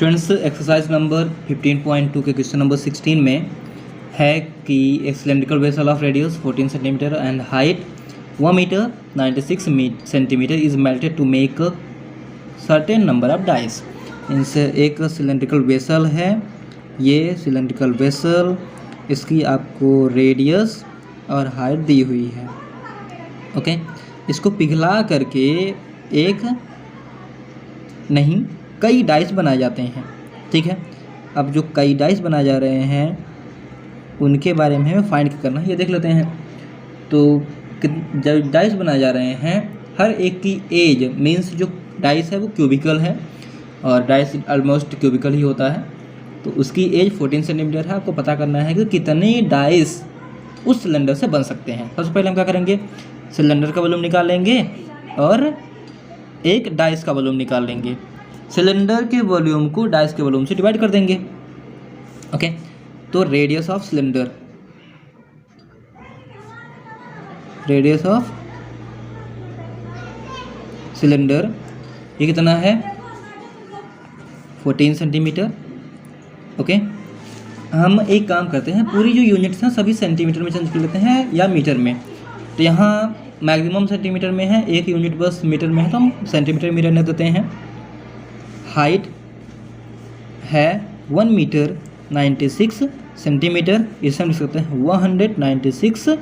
Students exercise number 15.2 के question number 16 में है कि एक cylindrical vessel of radius 14 centimetre and height 1 metre 96 centimetre is melted to make certain number of dice. इनसे एक cylindrical vessel है, ये सिलेंड्रिकल वेसल, इसकी आपको रेडियस और हाइट दी हुई है। ओके, इसको पिघला करके एक नहीं कई डाइस बनाए जाते हैं। ठीक है, अब जो कई डाइस बनाए जा रहे हैं उनके बारे में हमें फाइंड करना है, ये देख लेते हैं। तो जब डाइस बनाए जा रहे हैं, हर एक की एज मीन्स जो डाइस है वो क्यूबिकल है और डाइस ऑलमोस्ट क्यूबिकल ही होता है, तो उसकी एज 14 सेंटीमीटर है। आपको पता करना है कि कितने डाइस उस सिलेंडर से बन सकते हैं। सबसे पहले हम क्या करेंगे, सिलेंडर का वॉल्यूम निकाल लेंगे और एक डाइस का वॉल्यूम निकाल लेंगे। सिलेंडर के वॉल्यूम को डाइस के वॉल्यूम से डिवाइड कर देंगे। ओके, तो radius of cylinder, radius of cylinder ये कितना है 14 सेंटीमीटर। ओके, हम एक काम करते हैं, पूरी जो यूनिट्स हैं सभी सेंटीमीटर में चेंज कर लेते हैं या मीटर में। तो यहाँ मैक्सिमम सेंटीमीटर में है, एक यूनिट बस मीटर में है तो हम सेंटीमीटर में रहने देते हैं। हाइट है 1 मीटर 96 सेंटीमीटर, इसे हम लिख सकते हैं 196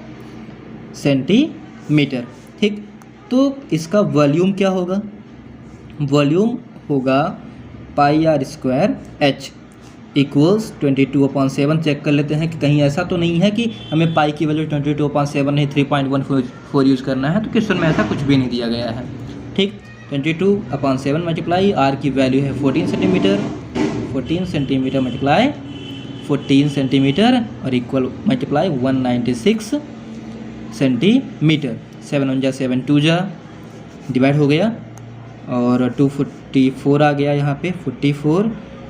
सेंटीमीटर। ठीक, तो इसका वॉल्यूम क्या होगा, वॉल्यूम होगा pi r square h equals 22/7। Check कर लेते हैं कि कहीं ऐसा तो नहीं है कि हमें पाई की वैल्यू 22/7 नहीं 3.14 यूज़ करना है, तो क्वेश्चन में ऐसा कुछ भी नहीं दिया गया है। ठीक, 22/7 मल्टीप्लाई आर की वैल्यू है 14 सेंटीमीटर, 14 सेंटीमीटर मल्टीप्लाई 14 सेंटीमीटर और इक्वल मल्टीप्लाई 196 सेंटीमीटर। 7 1 जा 7 2 जा डिवाइड हो गया और 244 आ गया यहाँ पे, 44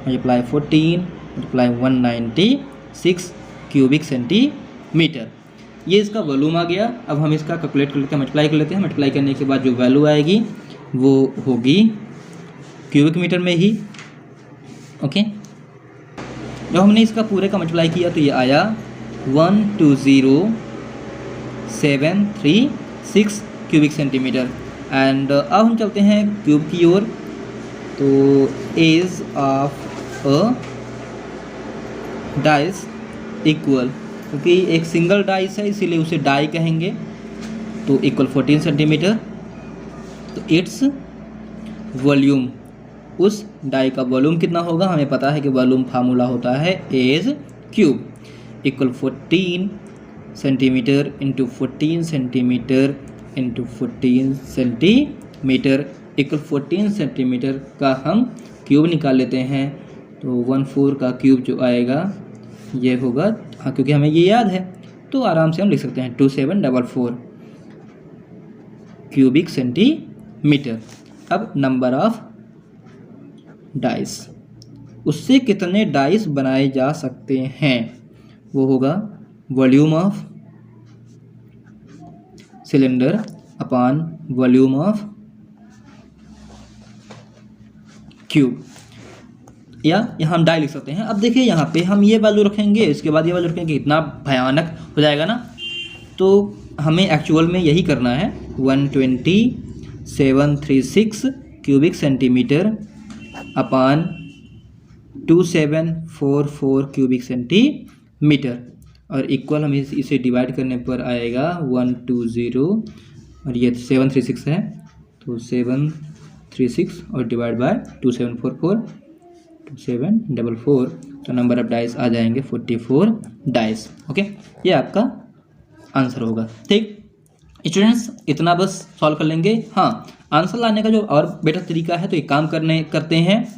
मल्टीप्लाई 14 मल्टीप्लाई 196 क्यूबिक सेंटीमीटर। ये इसका वॉल्यूम आ गया। अब हम इसका कैलकुलेट कर लेते हैं, मल्टीप्लाई कर लेते हैं। मल्टीप्लाई करने के बाद जो वैल्यू आएगी वो होगी क्यूबिक मीटर में ही। ओके, जब हमने इसका पूरे का मल्टीप्लाई किया तो ये आया 120,736 क्यूबिक सेंटीमीटर। एंड अब हम चलते हैं क्यूब की ओर। तो edge of a dice equal, क्योंकि एक सिंगल डाइस है इसीलिए उसे डाई कहेंगे, तो इक्वल 14 सेंटीमीटर। तो इट्स वॉल्यूम, उस डाई का वॉल्यूम कितना होगा, हमें पता है कि वॉल्यूम फार्मूला होता है edge cube equal 14 centimetre into 14 centimetre into 14 centimetre equal 14 centimetre का हम क्यूब निकाल लेते हैं। तो 14 का क्यूब जो आएगा ये होगा, हाँ क्योंकि हमें ये याद है तो आराम से हम लिख सकते हैं 2744 क्यूबिक सेंटीमीटर। अब नंबर ऑफ डाइस, उससे कितने डाइस बनाए जा सकते हैं, वो होगा volume of cylinder upon volume of cube, या यहाँ हम डाई लिख सकते हैं। अब देखिए यहाँ पे हम ये वैल्यू रखेंगे, इसके बाद ये वैल्यू रखेंगे, इतना भयानक हो जाएगा ना। तो हमें एक्चुअल में यही करना है, 120,736 क्यूबिक सेंटीमीटर अपान 2744 क्यूबिक सेंटीमीटर और इक्वल हमें इसे डिवाइड करने पर आएगा 120 और ये 736 है तो 736 और डिवाइड बाय 2744 2744, तो नंबर ऑफ डाइस आ जाएंगे 44 डाइस। ओके, ये आपका आंसर होगा। ठीक स्टूडेंट्स, इतना बस सॉल्व कर लेंगे। हाँ, आंसर लाने का जो और बेटर तरीका है तो एक काम करते हैं,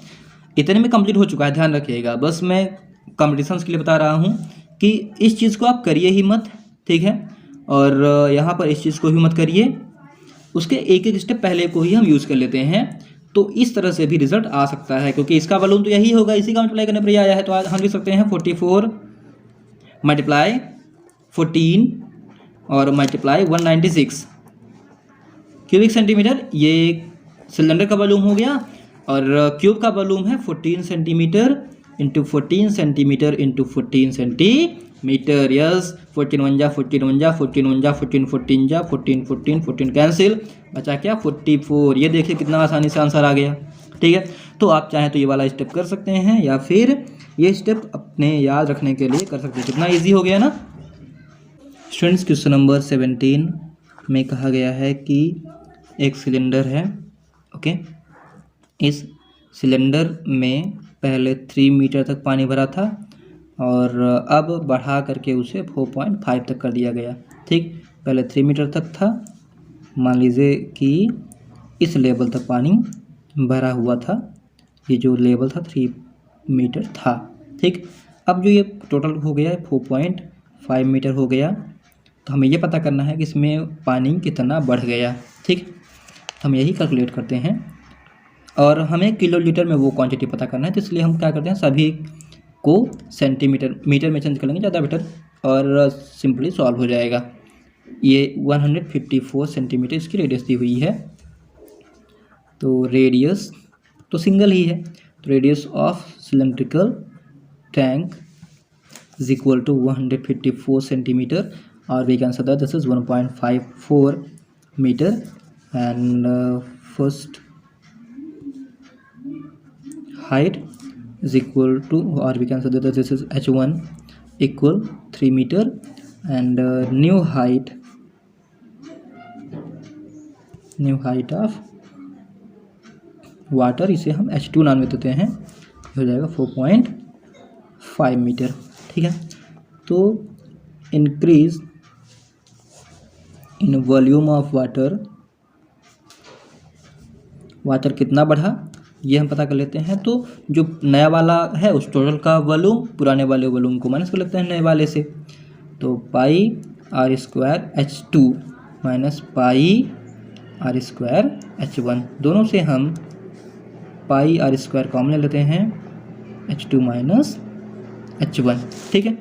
इतने में कंप्लीट हो चुका है, ध्यान रखिएगा। बस मैं कॉम्पिटिशन्स के लिए बता रहा हूँ कि इस चीज़ को आप करिए ही मत, ठीक है, और यहाँ पर इस चीज़ को भी मत करिए, उसके एक एक स्टेप पहले को ही हम यूज़ कर लेते हैं। तो इस तरह से भी रिजल्ट आ सकता है, क्योंकि इसका वॉल्यूम तो यही होगा, इसी का मल्टीप्लाई करने पर ये आया है। तो हम लिख सकते हैं 44 मल्टीप्लाई 14 और मल्टीप्लाई 196 क्यूबिक सेंटीमीटर, ये सिलेंडर का वॉल्यूम हो गया और क्यूब का वॉल्यूम है 14 centimetre into 14 centimetre into 14 centimetre. Yes, 14 1 जा 14 1 जा 14 1 जा 14 14 जा 14 14 14 कैंसिल, बचा क्या 44। ये देखिए कितना आसानी से आंसर आ गया। ठीक है, तो आप चाहें तो ये वाला स्टेप कर सकते हैं या फिर ये स्टेप अपने याद रखने के लिए कर सकते हैं। कितना ईजी हो गया ना स्टूडेंट्स। क्वेश्चन नंबर 17 में कहा गया है कि एक सिलेंडर है। ओके, इस सिलेंडर में पहले 3 मीटर तक पानी भरा था और अब बढ़ा करके उसे 4.5 तक कर दिया गया। ठीक, पहले 3 मीटर तक था, मान लीजिए कि इस लेवल तक पानी भरा हुआ था, ये जो लेवल था 3 मीटर था। ठीक, अब जो ये टोटल हो गया 4.5 मीटर हो गया, तो हमें ये पता करना है कि इसमें पानी कितना बढ़ गया। ठीक, हम यही कैलकुलेट करते हैं और हमें किलोलीटर में वो क्वांटिटी पता करना है, तो इसलिए हम क्या करते हैं सभी को सेंटीमीटर मीटर में चेंज कर लेंगे ज़्यादा बेटर, और सिंपली सॉल्व हो जाएगा। ये 154 सेंटीमीटर इसकी रेडियस दी हुई है, तो रेडियस तो सिंगल ही है, तो radius of cylindrical tank is equal to 154 centimetre, or we can say that this is 1.54 meter, and first height is equal to, or we can say that this is h1 equal 3 meter, and new height of water, इसे हम h2 नाम देते हैं, हो जाएगा 4.5 metre. ठीक है, तो increase in volume of water कितना बढ़ा ये हम पता कर लेते हैं। तो जो नया वाला है उस टोटल का वॉल्यूम पुराने वाले वॉल्यूम को माइनस कर लेते हैं नए वाले से, तो pi r square h2 minus pi r square h1, दोनों से हम पाई आर स्क्वायर कॉमन ले लेते हैं, h2 माइनस h1। ठीक है,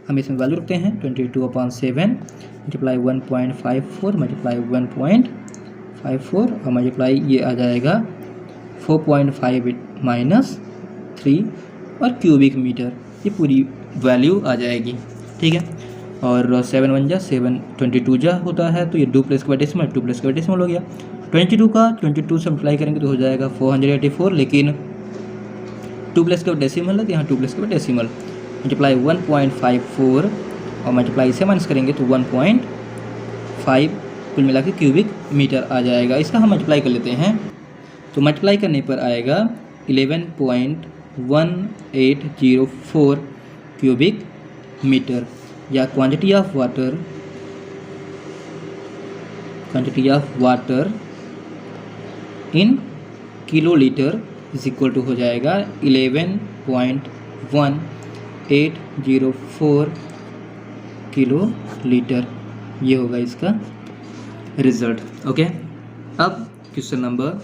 हम इसमें वैल्यू रखते हैं 22/7 मल्टीप्लाई 1.54 मल्टीप्लाई 1.54 और मल्टीप्लाई ये आ जाएगा 4.5 माइनस 3 और क्यूबिक मीटर, ये पूरी वैल्यू आ जाएगी। ठीक है, और 7 1 जा 7 22 जा होता है, तो ये 2 प्लस का डेसिमल 2 प्लस का डेसिमल हो गया। 22 का 22 से मल्टीप्लाई करेंगे तो हो जाएगा 484, लेकिन 2 प्लस का डेसिमल है तो यहाँ 2 प्लस का डेसिमल, मल्टीप्लाई 1.54 और मल्टीप्लाई से माइनस करेंगे तो 1.5 कुल मिला के क्यूबिक मीटर आ जाएगा। इसका हम मल्टीप्लाई कर लेते हैं, तो मल्टीप्लाई करने पर आएगा 11.1804 क्यूबिक मीटर, या quantity of water in kilolitre is equal to हो जाएगा 11.1804 किलो लीटर। ये होगा इसका रिजल्ट। ओके, अब क्वेश्चन नंबर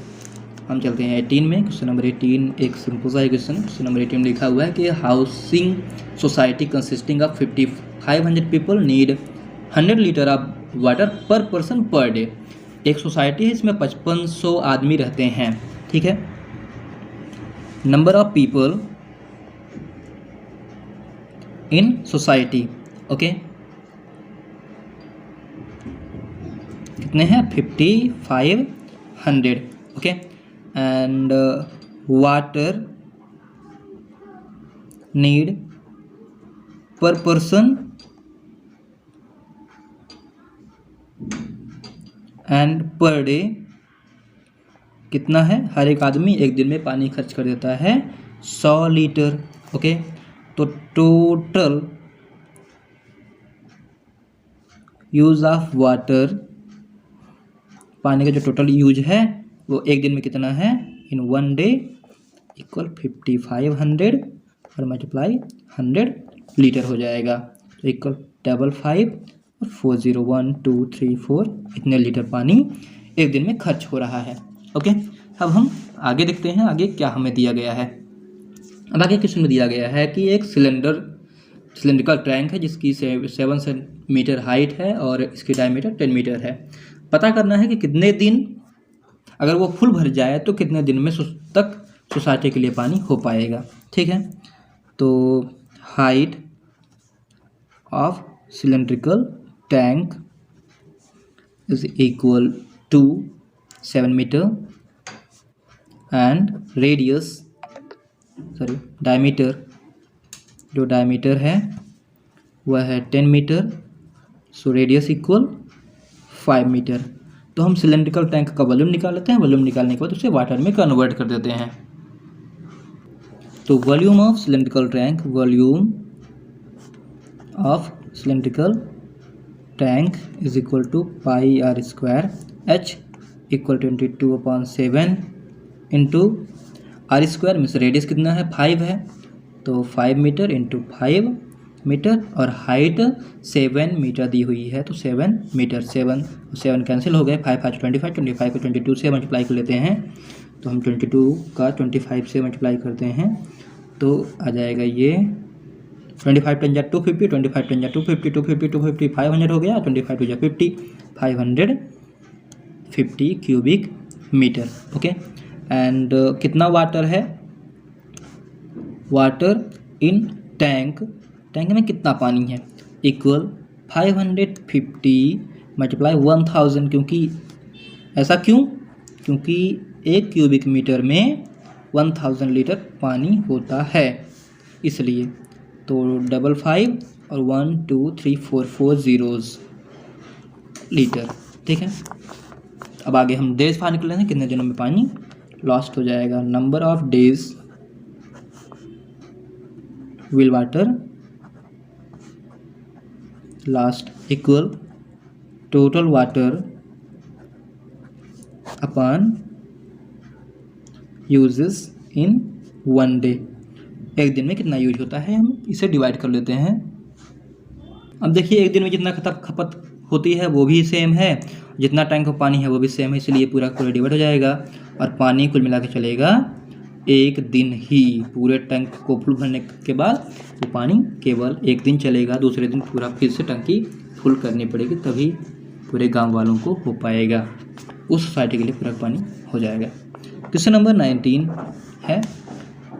हम चलते हैं 18 में। क्वेश्चन नंबर 18 एक सिंपल सा क्वेश्चन। क्वेश्चन नंबर 18 में लिखा हुआ है कि housing society consisting of 5500 people need 100 litre of water पर पर्सन पर डे। एक सोसाइटी है, इसमें 5500 आदमी रहते हैं। ठीक है, number of people in society, okay, कितने हैं 5500, ओके, एंड वाटर नीड पर पर्सन एंड पर डे कितना है, हर एक आदमी एक दिन में पानी खर्च कर देता है 100 लीटर। ओके, तो टोटल यूज ऑफ वाटर, पानी का जो टोटल यूज है वो एक दिन में कितना है, इन 1 डे इक्वल 5500 और मल्टीप्लाई 100 लीटर हो जाएगा, तो इक्वल 55 और 40 1 2 3 4 इतने लीटर पानी एक दिन में खर्च हो रहा है। ओके, अब हम आगे देखते हैं आगे क्या हमें दिया गया है। अब आगे क्वेश्चन में दिया गया है कि एक सिलेंड्रिकल टैंक है जिसकी 7 मीटर हाइट है और इसकी डायमीटर 10 मीटर है। पता करना है कि कितने दिन, अगर वो फुल भर जाए तो कितने दिन में तक सोसाइटी के लिए पानी हो पाएगा। ठीक है, तो height of cylindrical tank is equal to 7 metre and radius diameter, जो डायमीटर है वह है 10 metre, so radius equal 5 metre. तो हम सिलेंड्रिकल टैंक का वॉल्यूम निकाल लेते हैं, वॉल्यूम निकालने के बाद उसे वाटर में कन्वर्ट कर देते हैं। तो volume of cylindrical tank, volume of cylindrical tank is equal to pi r square, h equal 22/7 into r square means radius कितना है 5 है, तो 5 मीटर इंटू 5 मीटर, और हाइट 7 मीटर दी हुई है, तो 7 मीटर, 7 कैंसिल हो गए, 5 5 25, 25 को 22 से मल्टीप्लाई कर लेते हैं, तो हम 22 का 25 से मल्टीप्लाई करते हैं तो आ जाएगा ये 25 10 250, 25 10 250, 250 250 500 हो गया, 25 2 50, 550 क्यूबिक मीटर। ओके, एंड कितना वाटर है, वाटर इन टैंक, टैंक में कितना पानी है, इक्वल 550 मल्टीप्लाई 1000, क्योंकि ऐसा क्योंकि 1 क्यूबिक मीटर में 1000 लीटर पानी होता है, इसलिए। तो 55 और 1 2 3 4 4 zeros लीटर। ठीक है, अब आगे हम डेज बाहर निकल लेंगे, कितने दिनों में पानी लॉस्ट हो जाएगा। Number of days will water last equal total water upon uses in 1 day. एक दिन में कितना यूज होता है, हम इसे डिवाइड कर लेते हैं। अब देखिए एक दिन में जितना खपत होती है वो भी सेम है, जितना टैंक में पानी है वो भी सेम है, इसलिए पूरा पूरा डिवाइड हो जाएगा और पानी कुल मिला के चलेगा एक दिन ही। पूरे टैंक को फुल भरने के बाद वो पानी केवल एक दिन चलेगा, दूसरे दिन पूरा फिर से टंकी फुल करनी पड़ेगी, तभी पूरे गांव वालों को हो पाएगा, उस सोसाइटी के लिए पूरा पानी हो जाएगा। क्वेश्चन नंबर 19 है,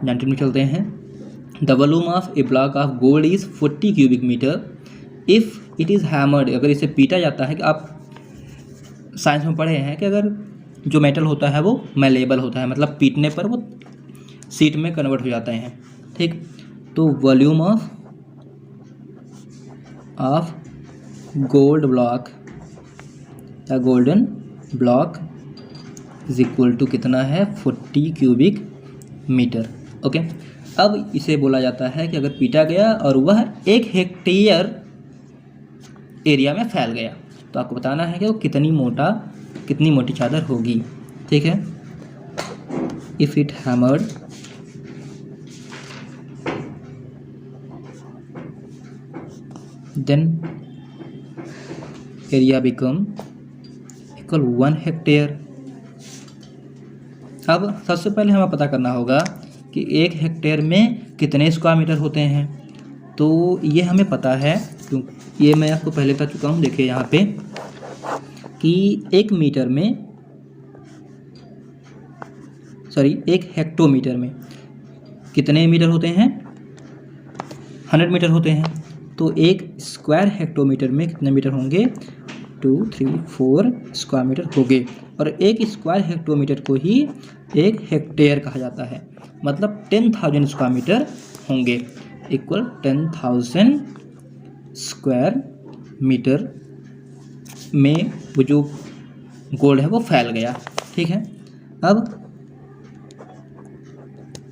19 में चलते हैं। The volume of a block of gold is 40 cubic metre if it is hammered. अगर इसे पीटा जाता है, कि आप साइंस में पढ़े हैं कि अगर जो मेटल होता है वो मैलेबल होता है, मतलब पीटने पर वो सीट में कन्वर्ट हो जाते हैं। ठीक, तो वॉल्यूम ऑफ गोल्ड ब्लॉक या golden block is equal to कितना है 40 क्यूबिक मीटर। ओके, अब इसे बोला जाता है कि अगर पीटा गया और वह 1 हेक्टेयर एरिया में फैल गया, तो आपको बताना है कि वो कितनी मोटी चादर होगी। ठीक है, if it hammered then area become equal 1 hectare. अब सबसे पहले हमें पता करना होगा कि 1 हेक्टेयर में कितने स्क्वायर मीटर होते हैं, तो ये हमें पता है, क्योंकि ये मैं आपको पहले बता चुका हूँ। देखिए यहाँ पे कि 1 हेक्टोमीटर में कितने मीटर होते हैं, 100 मीटर होते हैं। तो 1 स्क्वायर हेक्टोमीटर में कितने मीटर होंगे, 2 3 4 स्क्वायर मीटर होंगे, और 1 स्क्वायर हेक्टोमीटर को ही 1 हेक्टेयर कहा जाता है, मतलब 10,000 स्क्वायर मीटर होंगे, इक्वल 10,000 स्क्वायर मीटर में वो जो गोल्ड है वो फैल गया। ठीक है, अब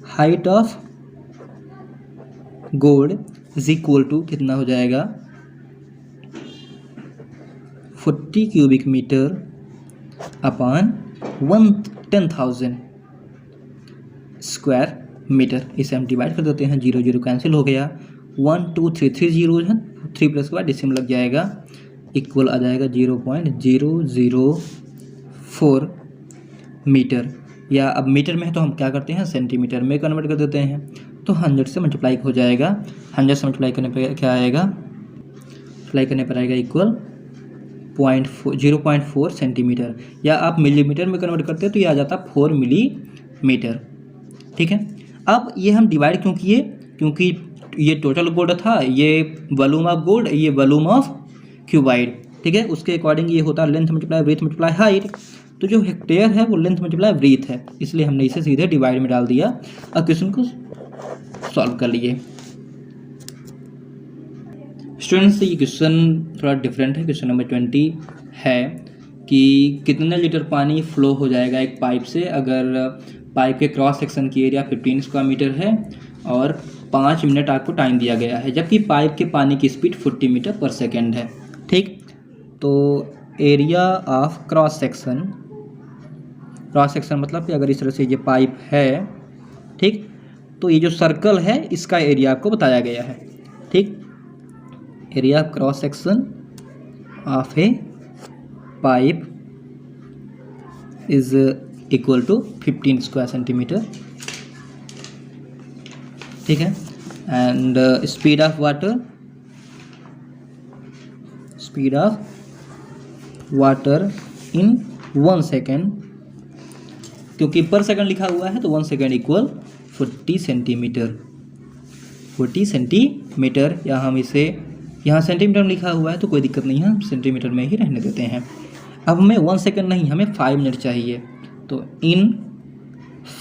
height of gold is equal to कितना हो जाएगा 40 cubic metre upon 10,000 square metre. इसे हम डिवाइड कर देते हैं, 0 0 कैंसिल हो गया, 1 2 3 3 जीरो है, 3 प्लस के बाद डिसिमल लग जाएगा, इक्वल आ जाएगा 0.004 मीटर। या अब मीटर में है तो हम क्या करते हैं, सेंटीमीटर में कन्वर्ट कर देते हैं, तो 100 से मल्टीप्लाई हो जाएगा। 100 से मल्टीप्लाई करने पर क्या आएगा, मल्टीप्लाई करने पर आएगा इक्वल 0.4 सेंटीमीटर। या आप मिलीमीटर में कन्वर्ट करते हैं तो ये आ जाता 4 मिलीमीटर। ठीक है। अब ये हम डिवाइड क्यों किए, क्योंकि ये टोटल गोल्ड था, ये वॉल्यूम ऑफ गोल्ड, ये वॉल्यूम ऑफ क्यूबाइड, ठीक है। उसके अकॉर्डिंग ये होता है length multiply breadth multiply height. तो जो हेक्टेयर है वो लेंथ मल्टीप्लाई ब्रीथ है, इसलिए हमने इसे सीधे डिवाइड में डाल दिया और क्वेश्चन को सॉल्व कर लिए। स्टूडेंट्स ये क्वेश्चन थोड़ा डिफरेंट है। क्वेश्चन नंबर 20 है कि कितने लीटर पानी फ्लो हो जाएगा एक पाइप से अगर पाइप के क्रॉस सेक्शन की एरिया 15 स्क्वायर मीटर है और 5 मिनट आपको टाइम दिया गया है, जबकि पाइप के पानी की स्पीड 40 मीटर पर सेकेंड है, ठीक। तो एरिया ऑफ क्रॉस सेक्शन मतलब कि अगर इस तरह से ये पाइप है, ठीक, तो ये जो सर्कल है इसका एरिया आपको बताया गया है, ठीक। Area of cross section of a pipe is equal to 15 square centimetre, ठीक है। And speed of water in 1 second, क्योंकि पर सेकंड लिखा हुआ है तो 1 सेकेंड इक्वल 40 सेंटीमीटर। 40 सेंटीमीटर, या हम इसे यहाँ सेंटीमीटर में लिखा हुआ है तो कोई दिक्कत नहीं है, हम सेंटीमीटर में ही रहने देते हैं। अब हमें 1 सेकेंड नहीं, हमें 5 मिनट चाहिए, तो इन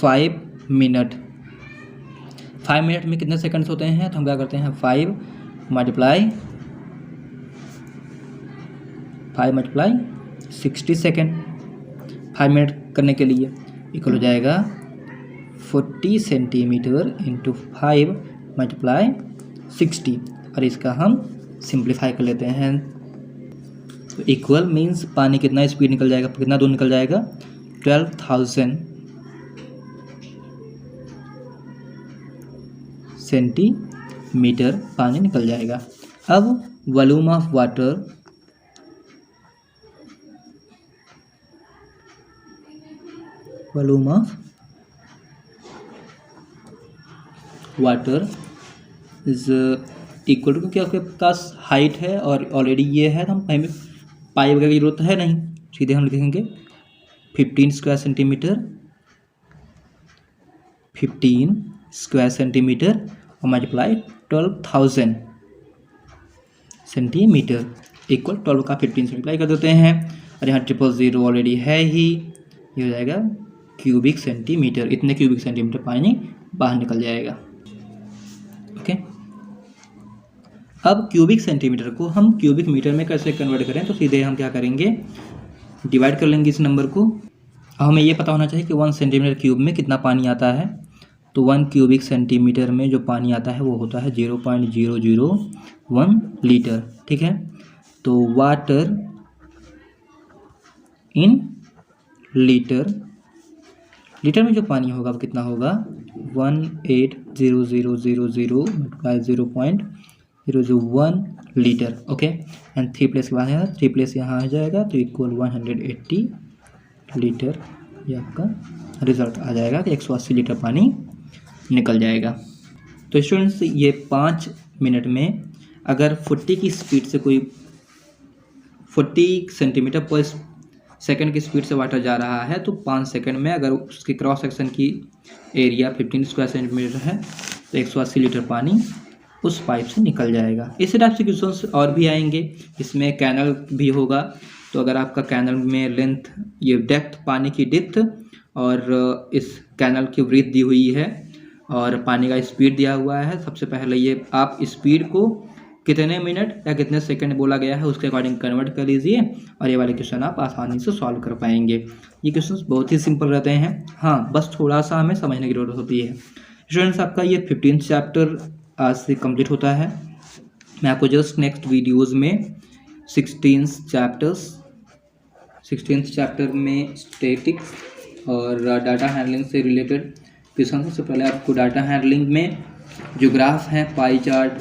5 मिनट, 5 मिनट में कितने सेकंड्स होते हैं, तो हम क्या करते हैं 5 मल्टीप्लाई 60 सेकेंड। 5 मिनट करने के लिए इक्वल हो जाएगा 40 सेंटीमीटर इंटू 5 मल्टीप्लाई 60, और इसका हम सिंप्लीफाई कर लेते हैं। तो इक्वल मीन्स पानी कितना स्पीड निकल जाएगा, कितना दूर निकल जाएगा, 12,000 सेंटीमीटर पानी निकल जाएगा। अब volume of water is equal to, क्योंकि आपके पास हाइट है और ऑलरेडी ये है, तो हम हमें पाइप वगैरह की जरूरत है नहीं, सीधे हम लिखेंगे 15 स्क्वायर सेंटीमीटर और मल्टीप्लाई 12,000 सेंटीमीटर इक्वल 12 का 15 से मल्टीप्लाई कर देते हैं, और यहाँ 000 ऑलरेडी है ही, ये हो जाएगा क्यूबिक सेंटीमीटर। इतने क्यूबिक सेंटीमीटर पानी बाहर निकल जाएगा, ओके। अब क्यूबिक सेंटीमीटर को हम क्यूबिक मीटर में कैसे कन्वर्ट करें, तो सीधे हम क्या करेंगे, डिवाइड कर लेंगे इस नंबर को। हमें ये पता होना चाहिए कि 1 सेंटीमीटर क्यूब में कितना पानी आता है, तो 1 क्यूबिक सेंटीमीटर में जो पानी आता है वो होता है 0.001 लीटर, ठीक है। तो वाटर इन लीटर में जो पानी होगा वो कितना होगा, 180000 multiply 0.001 litre, okay. And 3 place के बाद है, 3 प्लेस यहाँ आ जाएगा तो इक्वल 180 लीटर, ये आपका रिजल्ट आ जाएगा कि 180 लीटर पानी निकल जाएगा। तो स्टूडेंट्स ये 5 मिनट में अगर 40 की स्पीड से कोई 40 सेंटीमीटर पर सेकंड की स्पीड से वाटर जा रहा है, तो 5 सेकंड में अगर उसकी क्रॉस सेक्शन की एरिया 15 स्क्वायर सेंटीमीटर है तो 180 लीटर पानी उस पाइप से निकल जाएगा। इसी टाइप से क्वेश्चंस और भी आएंगे, इसमें कैनल भी होगा। तो अगर आपका कैनल में लेंथ, ये डेप्थ, पानी की डेप्थ और इस कैनल की ब्रीथ दी हुई है और पानी का स्पीड दिया हुआ है, सबसे पहले ये आप स्पीड को कितने मिनट या कितने सेकंड बोला गया है उसके अकॉर्डिंग कन्वर्ट कर लीजिए और ये वाले क्वेश्चन आप आसानी से सॉल्व कर पाएंगे। ये क्वेश्चंस बहुत ही सिंपल रहते हैं, हाँ बस थोड़ा सा हमें समझने की जरूरत होती है। स्टूडेंट्स आपका ये 15th चैप्टर आज से कंप्लीट होता है। मैं आपको जस्ट नेक्स्ट वीडियोज़ में 16th चैप्टर में स्टैटिक्स और डाटा हैंडलिंग से रिलेटेड क्वेश्चन। सबसे पहले आपको डाटा हैंडलिंग में जो ग्राफ हैं, पाई चार्ट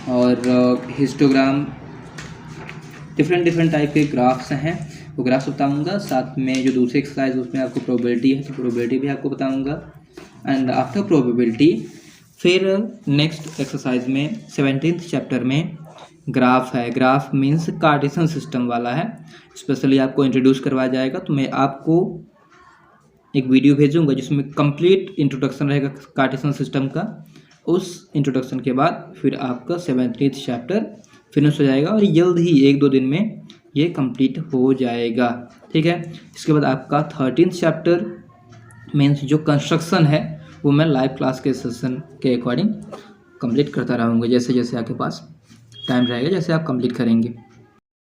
और हिस्टोग्राम, डिफरेंट टाइप के ग्राफ्स हैं वो ग्राफ्स बताऊंगा। साथ में जो दूसरी एक्सरसाइज उसमें आपको प्रोबेबिलिटी है तो प्रोबेबिलिटी भी आपको बताऊंगा। एंड आफ्टर प्रोबेबिलिटी फिर नेक्स्ट एक्सरसाइज में 17th चैप्टर में ग्राफ है। ग्राफ मीन्स कार्टेशियन सिस्टम वाला है, स्पेशली आपको इंट्रोड्यूस करवाया जाएगा। तो मैं आपको एक वीडियो भेजूंगा जिसमें कंप्लीट इंट्रोडक्शन रहेगा कार्टेशियन सिस्टम का। उस इंट्रोडक्शन के बाद फिर आपका 17th चैप्टर फिनिश हो जाएगा और जल्द ही 1-2 दिन में ये कंप्लीट हो जाएगा। ठीक है, इसके बाद आपका 13th चैप्टर मीन्स जो कंस्ट्रक्शन है वो मैं लाइव क्लास के सेशन के अकॉर्डिंग कंप्लीट करता रहूँगा, जैसे जैसे आपके पास टाइम रहेगा, जैसे आप कंप्लीट करेंगे।